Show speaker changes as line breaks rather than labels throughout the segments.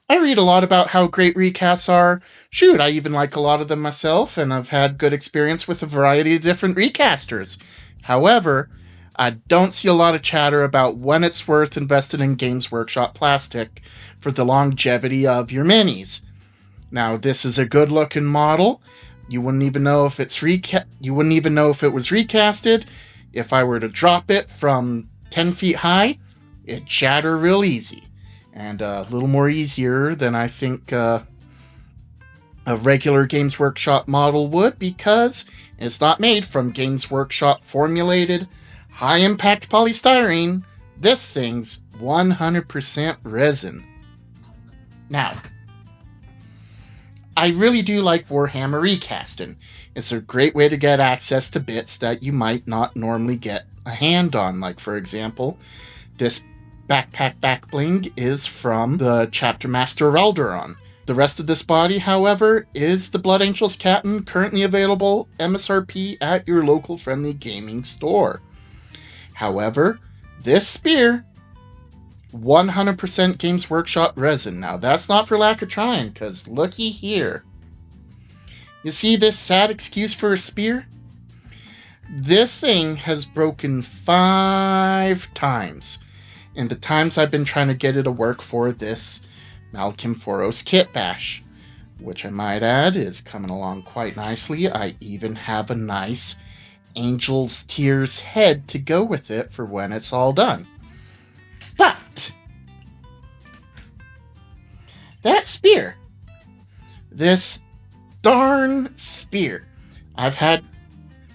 I read a lot about how great recasts are. Shoot, I even like a lot of them myself, and I've had good experience with a variety of different recasters. However, I don't see a lot of chatter about when it's worth investing in Games Workshop plastic for the longevity of your minis. Now, this is a good-looking model. You wouldn't even know if you wouldn't even know if it was recasted. If I were to drop it from 10 feet high, it'd shatter real easy. And a little more easier than I think a regular Games Workshop model would, because it's not made from Games Workshop formulated high-impact polystyrene. This thing's 100% resin. Now, I really do like Warhammer Recasting. It's a great way to get access to bits that you might not normally get a hand on. Like, for example, this backpack back bling is from the Chapter Master of Alderaan. The rest of this body, however, is the Blood Angels Captain, currently available MSRP at your local friendly gaming store. However, this spear, 100% Games Workshop resin. Now, that's not for lack of trying, because looky here. You see this sad excuse for a spear? This thing has broken 5 times in the times I've been trying to get it to work for this Malcolm Foros kit bash, which I might add is coming along quite nicely. I even have a nice Angel's Tears head to go with it for when it's all done. But that spear, this darn spear, I've had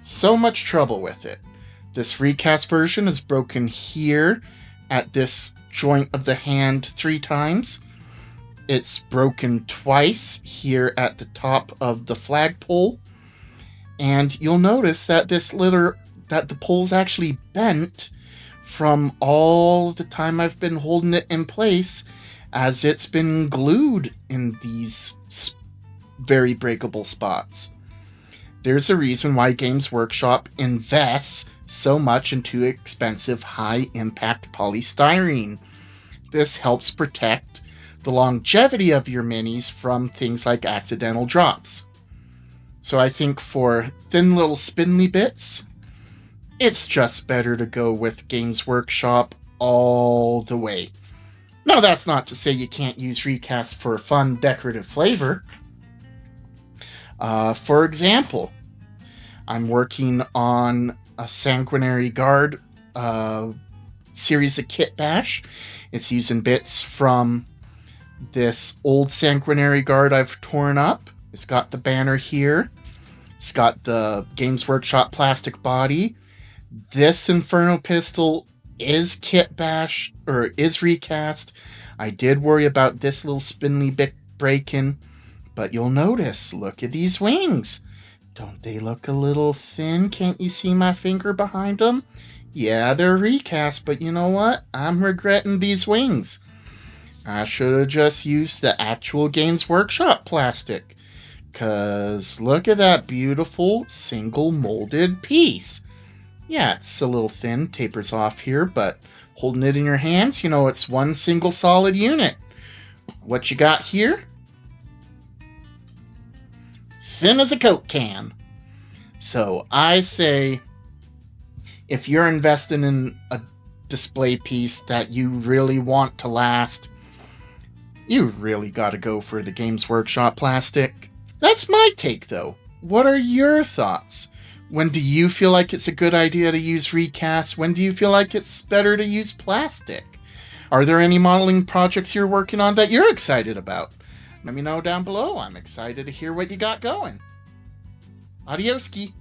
so much trouble with it. This recast version is broken here at this joint of the hand 3 times. It's broken twice here at the top of the flagpole. And you'll notice that that the pole's actually bent from all the time I've been holding it in place, as it's been glued in these very breakable spots. There's a reason why Games Workshop invests so much into expensive high-impact polystyrene. This helps protect the longevity of your minis from things like accidental drops. So I think for thin little spindly bits, it's just better to go with Games Workshop all the way. Now, that's not to say you can't use Recast for fun, decorative flavor. For example, I'm working on a Sanguinary Guard series of kit bash. It's using bits from this old Sanguinary Guard I've torn up. It's got the banner here. It's got the Games Workshop plastic body. This Inferno pistol is kit bash, or is recast. I did worry about this little spindly bit breaking, but you'll notice, look at these wings. Don't they look a little thin? Can't you see my finger behind them? Yeah, they're recast, but you know what? I'm regretting these wings. I should have just used the actual Games Workshop plastic. 'Cause look at that beautiful single molded piece. Yeah, it's a little thin, tapers off here, but holding it in your hands, you know, it's one single solid unit. What you got here? Thin as a Coke can. So I say, if you're investing in a display piece that you really want to last, you really got to go for the Games Workshop plastic. That's my take, though. What are your thoughts? When do you feel like it's a good idea to use recast? When do you feel like it's better to use plastic? Are there any modeling projects you're working on that you're excited about? Let me know down below. I'm excited to hear what you got going. Adios-ski.